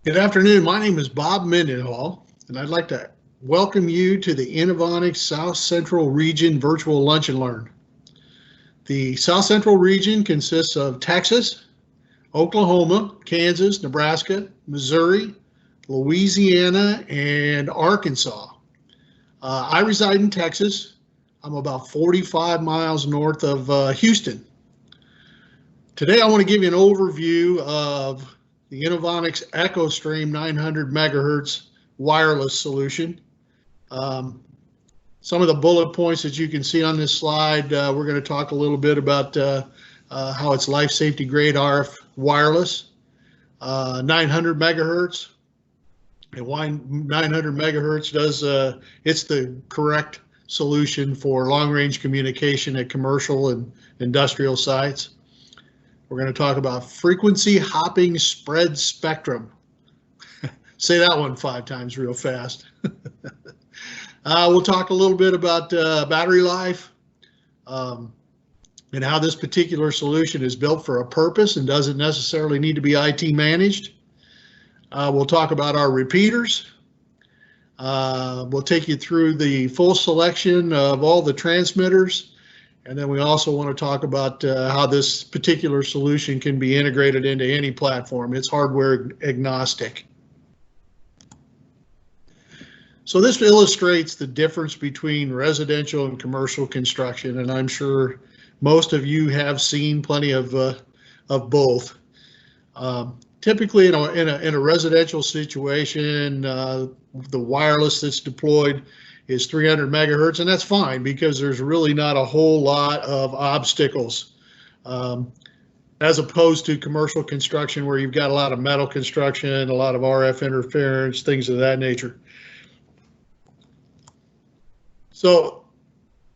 Good afternoon. My name is Bob Mendenhall, and I'd like to welcome you to the Inovonics South Central Region Virtual Lunch and Learn. The South Central region consists of Texas, Oklahoma, Kansas, Nebraska, Missouri, Louisiana, and Arkansas. I reside in Texas. I'm about 45 miles north of Houston. Today I want to give you an overview of the Inovonics EchoStream 900 megahertz wireless solution. Some of the bullet points that you can see on this slide, we're going to talk a little bit about how it's life safety grade RF wireless, 900 megahertz, and why 900 megahertz does, it's the correct solution for long range communication at commercial and industrial sites. We're going to talk about frequency hopping spread spectrum. Say that one 5 times real fast. We'll talk a little bit about battery life and how this particular solution is built for a purpose and doesn't necessarily need to be IT managed. We'll talk about our repeaters. We'll take you through the full selection of all the transmitters. And then we also want to talk about how this particular solution can be integrated into any platform. It's hardware agnostic. So this illustrates the difference between residential and commercial construction, and I'm sure most of you have seen plenty of both. Typically in a residential situation, the wireless that's deployed is 300 megahertz, and that's fine because there's really not a whole lot of obstacles as opposed to commercial construction where you've got a lot of metal construction, a lot of RF interference, things of that nature. So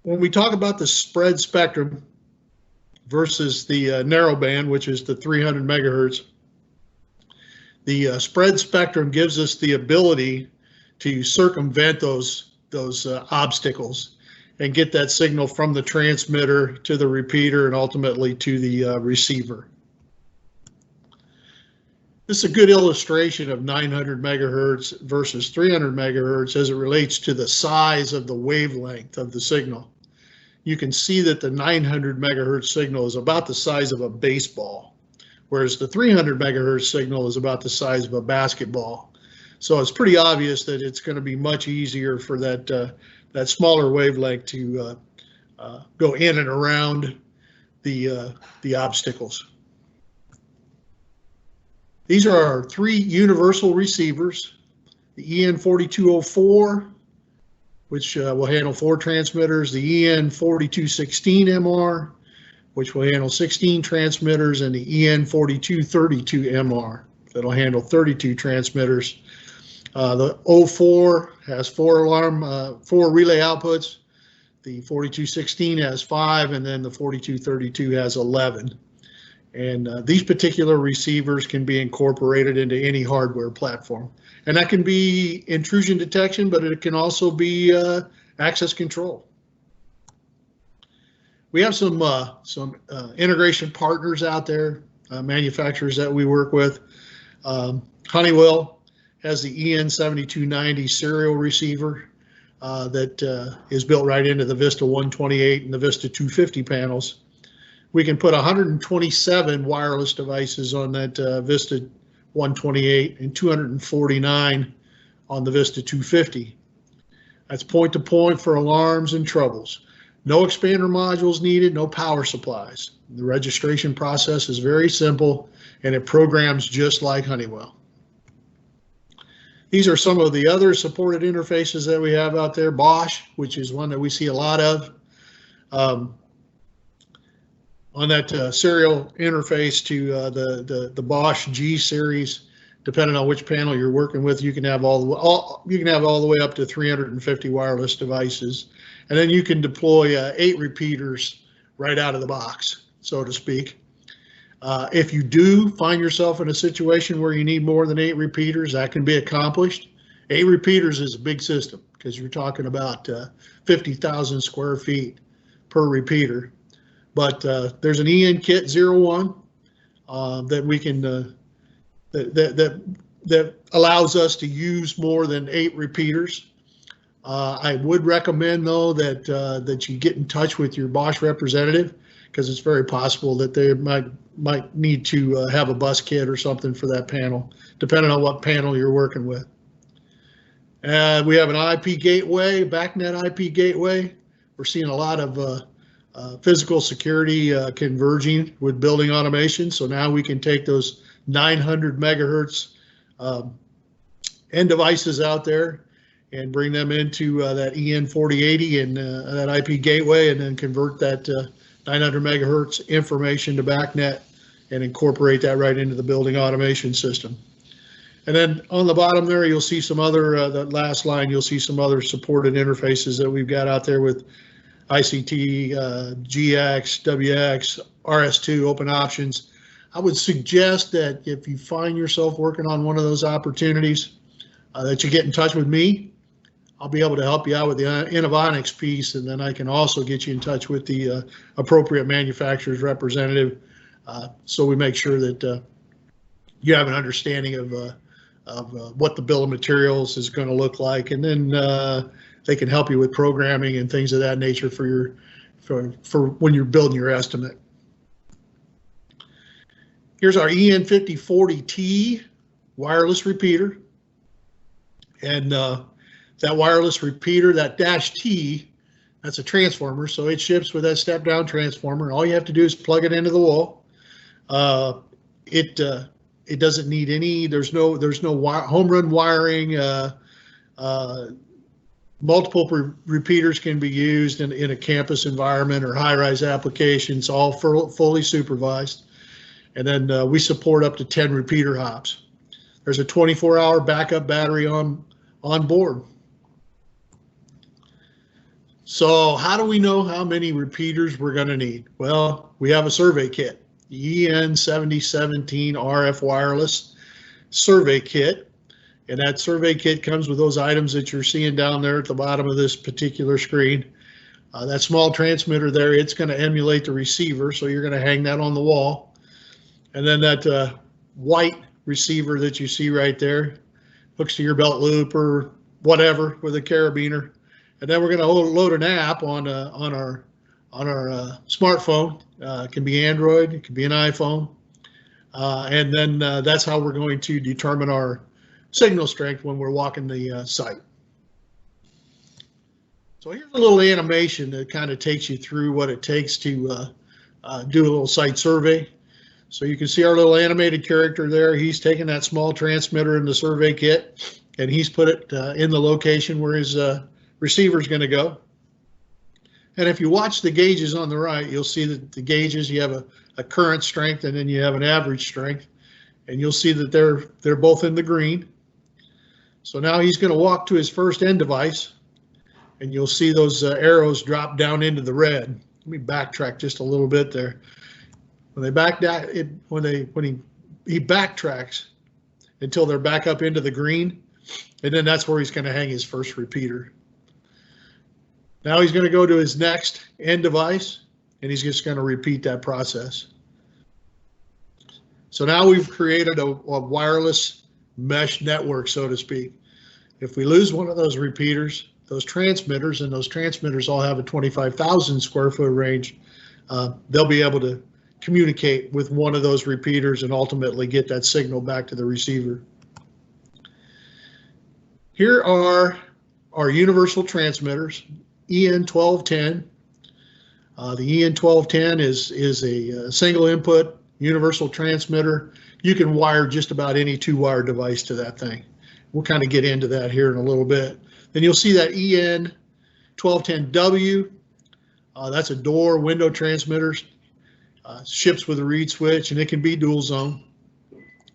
when we talk about the spread spectrum versus the narrow band, which is the 300 megahertz, the spread spectrum gives us the ability to circumvent those obstacles and get that signal from the transmitter to the repeater and ultimately to the receiver. This is a good illustration of 900 megahertz versus 300 megahertz as it relates to the size of the wavelength of the signal. You can see that the 900 megahertz signal is about the size of a baseball, whereas the 300 megahertz signal is about the size of a basketball. So it's pretty obvious that it's going to be much easier for that smaller wavelength to go in and around the obstacles. These are our 3 universal receivers: the EN4204, which will handle 4 transmitters; the EN4216MR, which will handle 16 transmitters; and the EN4232MR that'll handle 32 transmitters. The 04 has 4 relay outputs. The 4216 has 5, and then the 4232 has 11. And these particular receivers can be incorporated into any hardware platform. And that can be intrusion detection, but it can also be access control. We have some integration partners out there, manufacturers that we work with. Honeywell has the EN7290 serial receiver that is built right into the Vista 128 and the Vista 250 panels. We can put 127 wireless devices on that Vista 128 and 249 on the Vista 250. That's point-to-point for alarms and troubles. No expander modules needed, no power supplies. The registration process is very simple, and it programs just like Honeywell. These are some of the other supported interfaces that we have out there. Bosch, which is one that we see a lot of. On that serial interface to the Bosch G series, depending on which panel you're working with, you can have all the way up to 350 wireless devices, and then you can deploy 8 repeaters right out of the box, so to speak. If you do find yourself in a situation where you need more than 8 repeaters, that can be accomplished. 8 repeaters is a big system because you're talking about 50,000 square feet per repeater. But there's an EN kit 01 that we can that that allows us to use more than 8 repeaters. I would recommend, though, that you get in touch with your Bosch representative, because it's very possible that they might need to have a bus kit or something for that panel, depending on what panel you're working with. And we have an IP gateway, BACnet IP gateway. We're seeing a lot of physical security converging with building automation. So now we can take those 900 megahertz end devices out there and bring them into that EN4080 and that IP gateway, and then convert that 900 megahertz information to BACnet and incorporate that right into the building automation system. And then on the bottom there, you'll see some other, that last line, you'll see some other supported interfaces that we've got out there with ICT, GX, WX, RS2, open options. I would suggest that if you find yourself working on one of those opportunities, that you get in touch with me. I'll be able to help you out with the Inovonics piece, and then I can also get you in touch with the appropriate manufacturer's representative, so we make sure that you have an understanding of what the bill of materials is going to look like, and then they can help you with programming and things of that nature for when you're building your estimate. Here's our EN5040T wireless repeater, and that wireless repeater, that -T, that's a transformer, so it ships with that step-down transformer. All you have to do is plug it into the wall. It doesn't need any. There's no home run wiring. Multiple repeaters can be used in a campus environment or high-rise applications, all fully supervised. And then we support up to 10 repeater hops. There's a 24-hour backup battery on board. So how do we know how many repeaters we're going to need? Well, we have a survey kit, the EN7017 RF wireless survey kit. And that survey kit comes with those items that you're seeing down there at the bottom of this particular screen. That small transmitter there, it's going to emulate the receiver, so you're going to hang that on the wall. And then that white receiver that you see right there hooks to your belt loop or whatever with a carabiner. And then we're going to load an app on our smartphone. It can be Android, it can be an iPhone, and then that's how we're going to determine our signal strength when we're walking the site. So here's a little animation that kind of takes you through what it takes to do a little site survey. So you can see our little animated character there. He's taken that small transmitter in the survey kit, and he's put it in the location where his receiver is going to go. And if you watch the gauges on the right, you'll see that the gauges, you have a current strength and then you have an average strength, and you'll see that they're both in the green. So now he's going to walk to his first end device, and you'll see those arrows drop down into the red. Let me backtrack just a little bit there. When he backtracks until they're back up into the green, and then that's where he's going to hang his first repeater. Now he's going to go to his next end device, and he's just going to repeat that process. So now we've created a wireless mesh network, so to speak. If we lose one of those repeaters, those transmitters, and those transmitters all have a 25,000 square foot range, they'll be able to communicate with one of those repeaters and ultimately get that signal back to the receiver. Here are our universal transmitters, EN1210. The EN1210 is a single input universal transmitter. You can wire just about any 2-wire device to that thing. We'll kind of get into that here in a little bit. Then you'll see that EN1210W. That's a door window transmitter. Ships with a reed switch, and it can be dual zone.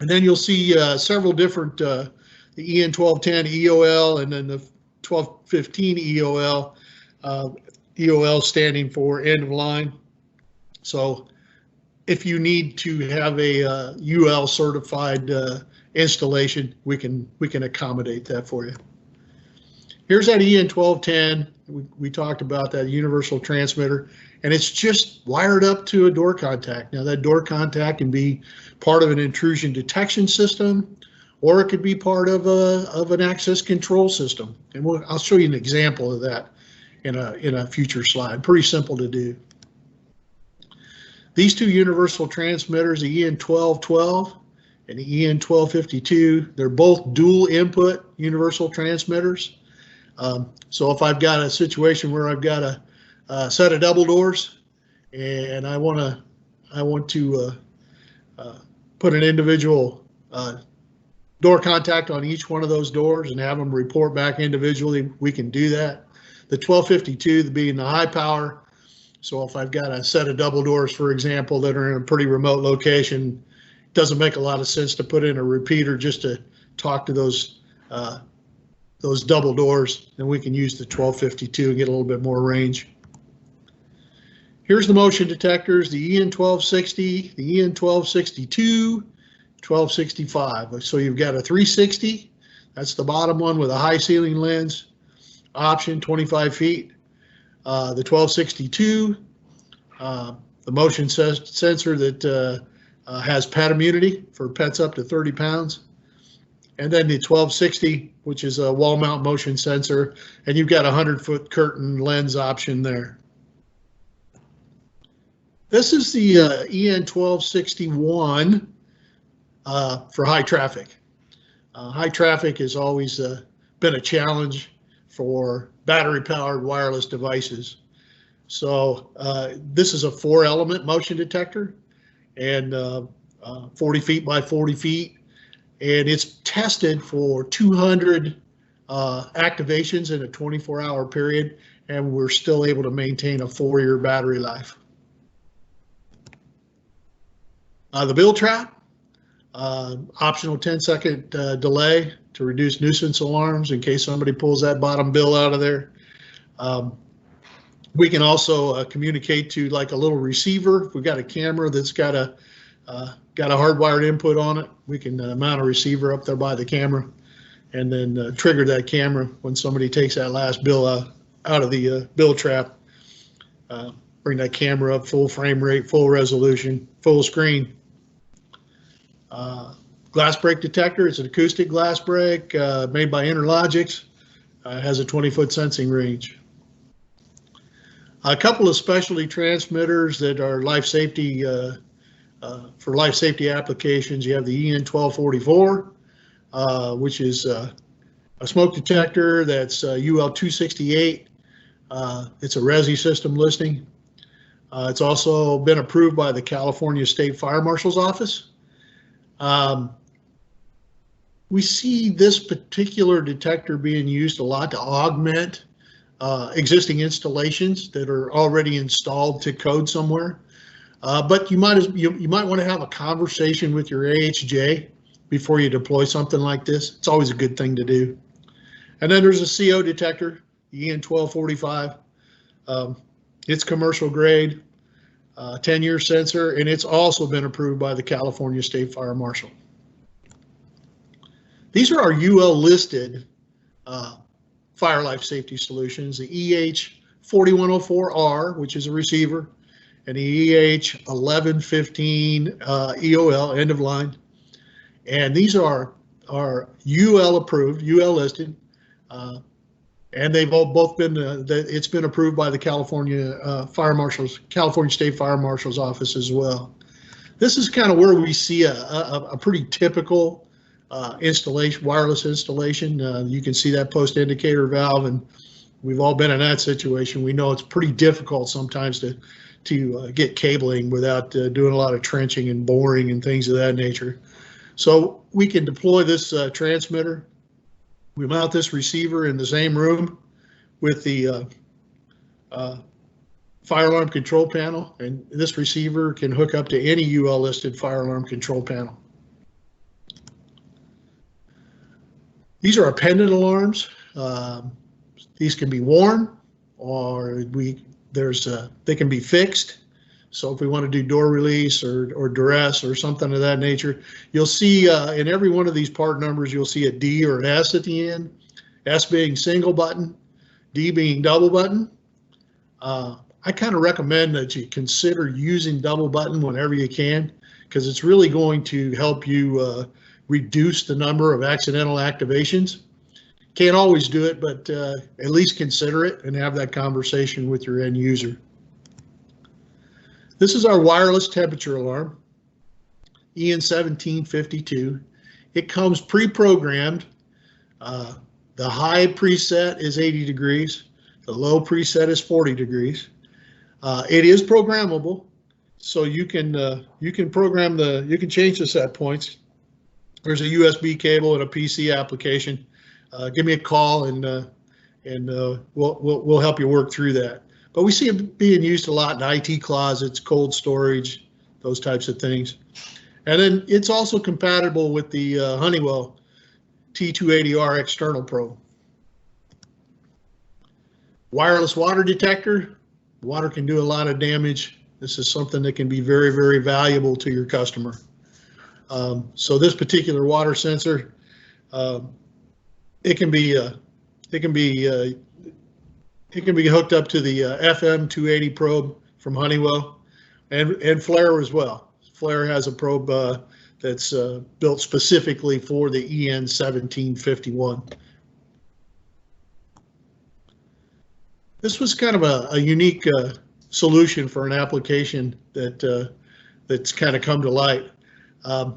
And then you'll see several different, the EN1210 EOL and then the 1215 EOL. EOL standing for end of line. So if you need to have a UL certified installation, we can accommodate that for you. Here's that EN1210. We talked about that universal transmitter, and it's just wired up to a door contact. Now that door contact can be part of an intrusion detection system, or it could be part of an access control system. And I'll show you an example of that in a future slide. Pretty simple to do. These two universal transmitters, the EN1212 and the EN1252, they're both dual input universal transmitters. So if I've got a situation where I've got a set of double doors and I want to put an individual door contact on each one of those doors and have them report back individually, we can do that. The 1252 being the high power. So if I've got a set of double doors, for example, that are in a pretty remote location, it doesn't make a lot of sense to put in a repeater just to talk to those double doors. Then we can use the 1252 and get a little bit more range. Here's the motion detectors, the EN1260, the EN1262, 1265. So you've got a 360, that's the bottom one with a high ceiling lens, option 25 feet. The 1262, the motion sensor that has pet immunity for pets up to 30 pounds. And then the 1260, which is a wall mount motion sensor, and you've got a 100-foot curtain lens option there. This is the EN1261 for high traffic. High traffic has always been a challenge for battery-powered wireless devices. So this is a 4-element motion detector, and 40 feet by 40 feet, and it's tested for 200 activations in a 24-hour period, and we're still able to maintain a 4-year battery life. The bill trap, optional 10-second delay to reduce nuisance alarms in case somebody pulls that bottom bill out of there. We can also communicate to like a little receiver. If we've got a camera that's got a hardwired input on it, we can mount a receiver up there by the camera and then trigger that camera when somebody takes that last bill out of the bill trap. Bring that camera up, full frame rate, full resolution, full screen. Glass break detector, it's an acoustic glass break made by Interlogics. It has a 20-foot sensing range. A couple of specialty transmitters that are life safety for life safety applications. You have the EN1244, which is a smoke detector that's UL268. It's a RESI system listing. It's also been approved by the California State Fire Marshal's Office. We see this particular detector being used a lot to augment existing installations that are already installed to code somewhere. But you might want to have a conversation with your AHJ before you deploy something like this. It's always a good thing to do. And then there's a CO detector, the EN1245. It's commercial grade, 10-year sensor, and it's also been approved by the California State Fire Marshal. These are our UL listed fire life safety solutions, the EH4104R, which is a receiver, and the EH1115 EOL, end of line. And these are UL approved, UL listed, and they've both been, it's been approved by the California California State Fire Marshal's Office as well. This is kind of where we see a pretty typical installation, wireless installation. You can see that post indicator valve, and we've all been in that situation. We know it's pretty difficult sometimes to get cabling without doing a lot of trenching and boring and things of that nature. So we can deploy this transmitter. We mount this receiver in the same room with the fire alarm control panel, and this receiver can hook up to any UL listed fire alarm control panel. These are our pendant alarms. These can be worn, or they can be fixed. So if we want to do door release or duress or something of that nature, you'll see in every one of these part numbers, you'll see a D or an S at the end. S being single button, D being double button. I kind of recommend that you consider using double button whenever you can, because it's really going to help you reduce the number of accidental activations. Can't always do it, but at least consider it and have that conversation with your end user. This is our wireless temperature alarm, EN1752. It comes pre-programmed. The high preset is 80 degrees. The low preset is 40 degrees. It is programmable, so you can program you can change the set points. There's a USB cable and a PC application. Give me a call and we'll help you work through that. But we see it being used a lot in IT closets, cold storage, those types of things. And then it's also compatible with the Honeywell T280R external probe. Wireless water detector. Water can do a lot of damage. This is something that can be very, very valuable to your customer. So this particular water sensor, it can be hooked up to the FM 280 probe from Honeywell, and Flare as well. Flare has a probe that's built specifically for the EN1751. This was kind of a unique solution for an application that's kind of come to light.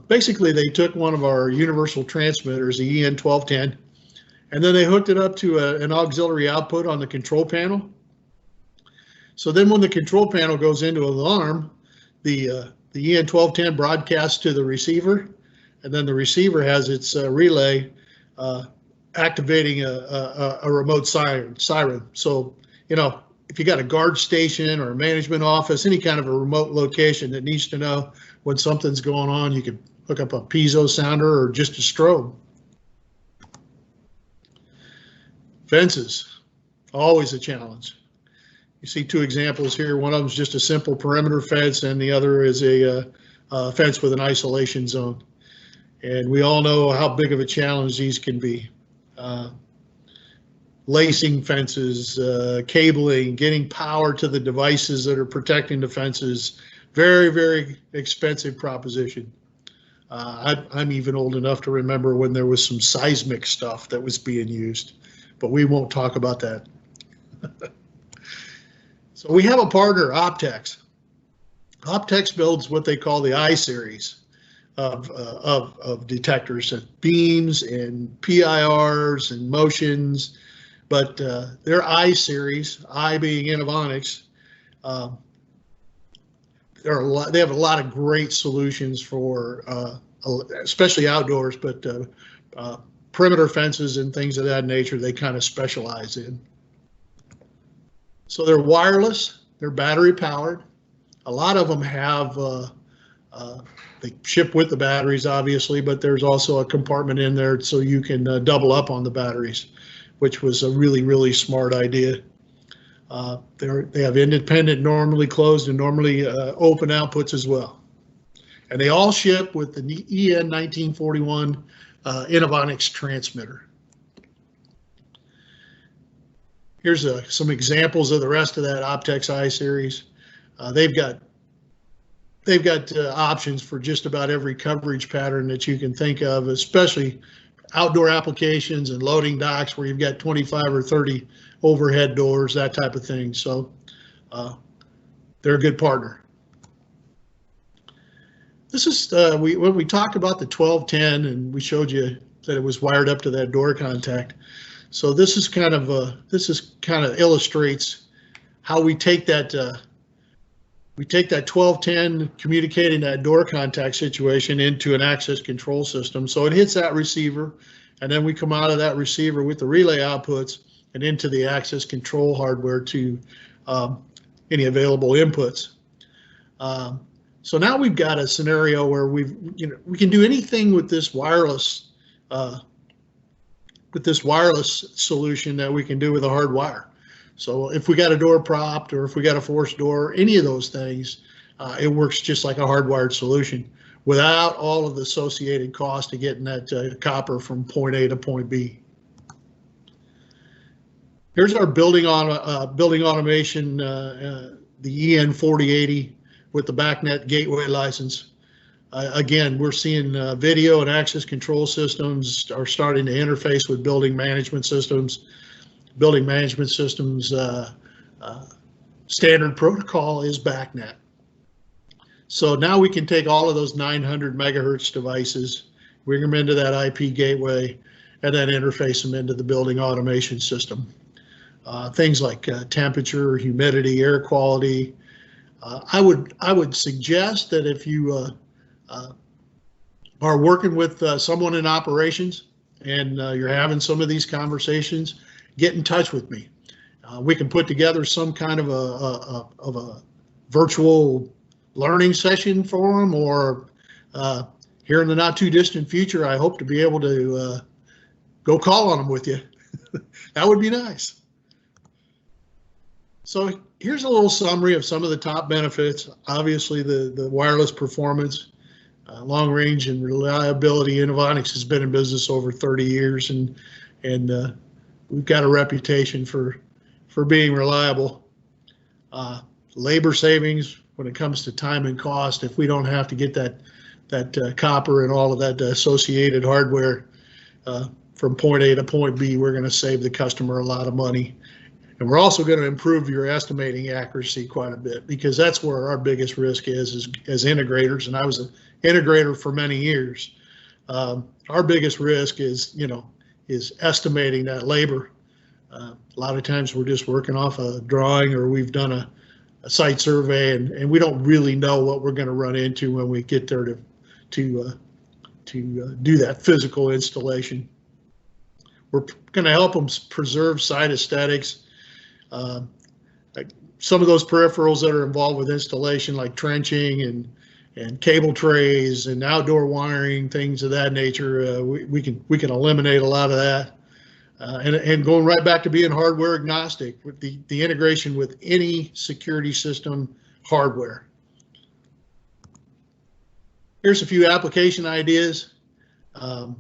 Basically, they took one of our universal transmitters, the EN1210, and then they hooked it up to an auxiliary output on the control panel. So then when the control panel goes into alarm, the EN1210 broadcasts to the receiver, and then the receiver has its relay activating a remote siren. So, you know, if you got a guard station or a management office, any kind of a remote location that needs to know when something's going on, you could hook up a piezo sounder or just a strobe. Fences, always a challenge. You see two examples here. One of them is just a simple perimeter fence, and the other is a fence with an isolation zone. And we all know how big of a challenge these can be. Lacing fences, cabling, getting power to the devices that are protecting the fences, very, very expensive proposition. I'm even old enough to remember when there was some seismic stuff that was being used, but we won't talk about that. So we have a partner, Optex. Optex builds what they call the I series of detectors, and beams and PIRs and motions, but their I series, I being Inovonics, they have a lot of great solutions for especially outdoors, but perimeter fences and things of that nature they kind of specialize in. So they're wireless, they're battery powered. A lot of them have, they ship with the batteries obviously, but there's also a compartment in there so you can double up on the batteries, which was a really, really smart idea. They have independent, normally closed, and normally open outputs as well. And they all ship with the EN1941 Inovonics transmitter. Here's some examples of the rest of that Optex I series. They've got options for just about every coverage pattern that you can think of, especially outdoor applications and loading docks where you've got 25 or 30 overhead doors, that type of thing. So they're a good partner. This is when we talked about the 1210 and we showed you that it was wired up to that door contact. So this is kind of illustrates how we take that 1210 communicating that door contact situation into an access control system. So it hits that receiver, and then we come out of that receiver with the relay outputs and into the access control hardware to any available inputs. So now we've got a scenario where we can do anything with this wireless solution that we can do with a hard wire. So if we got a door propped or if we got a forced door, any of those things, it works just like a hardwired solution without all of the associated cost of getting that copper from point A to point B. Here's our building automation, the EN4080 with the BACnet gateway license. Again, we're seeing video and access control systems are starting to interface with building management systems. Building management systems standard protocol is BACnet. So now we can take all of those 900 megahertz devices, bring them into that IP gateway, and then interface them into the building automation system. Things like temperature, humidity, air quality. I would suggest that if you are working with someone in operations and you're having some of these conversations, get in touch with me. We can put together some kind of a virtual learning session for them, or here in the not too distant future, I hope to be able to go call on them with you. That would be nice. So here's a little summary of some of the top benefits. Obviously, the wireless performance, long range and reliability. Inovonics has been in business over 30 years, and we've got a reputation for being reliable. Labor savings when it comes to time and cost. If we don't have to get that copper and all of that associated hardware from point A to point B, we're going to save the customer a lot of money. And we're also going to improve your estimating accuracy quite a bit, because that's where our biggest risk is as integrators. And I was an integrator for many years. Our biggest risk is estimating that labor. A lot of times we're just working off a drawing, or we've done a site survey, and we don't really know what we're going to run into when we get there to do that physical installation. We're going to help them preserve site aesthetics. Like some of those peripherals that are involved with installation, like trenching and cable trays and outdoor wiring, things of that nature, we can eliminate a lot of that. And going right back to being hardware agnostic with the integration with any security system hardware. Here's a few application ideas. I'm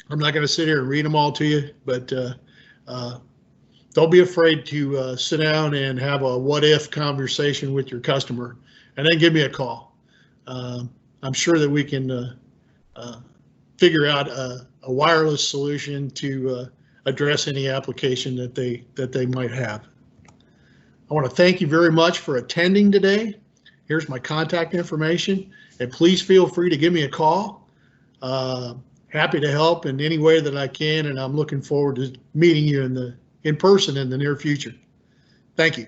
not going to sit here and read them all to you, but don't be afraid to sit down and have a what-if conversation with your customer, and then give me a call. I'm sure that we can figure out a wireless solution to address any application that they might have. I want to thank you very much for attending today. Here's my contact information, and please feel free to give me a call. Happy to help in any way that I can, and I'm looking forward to meeting you in person in the near future. Thank you.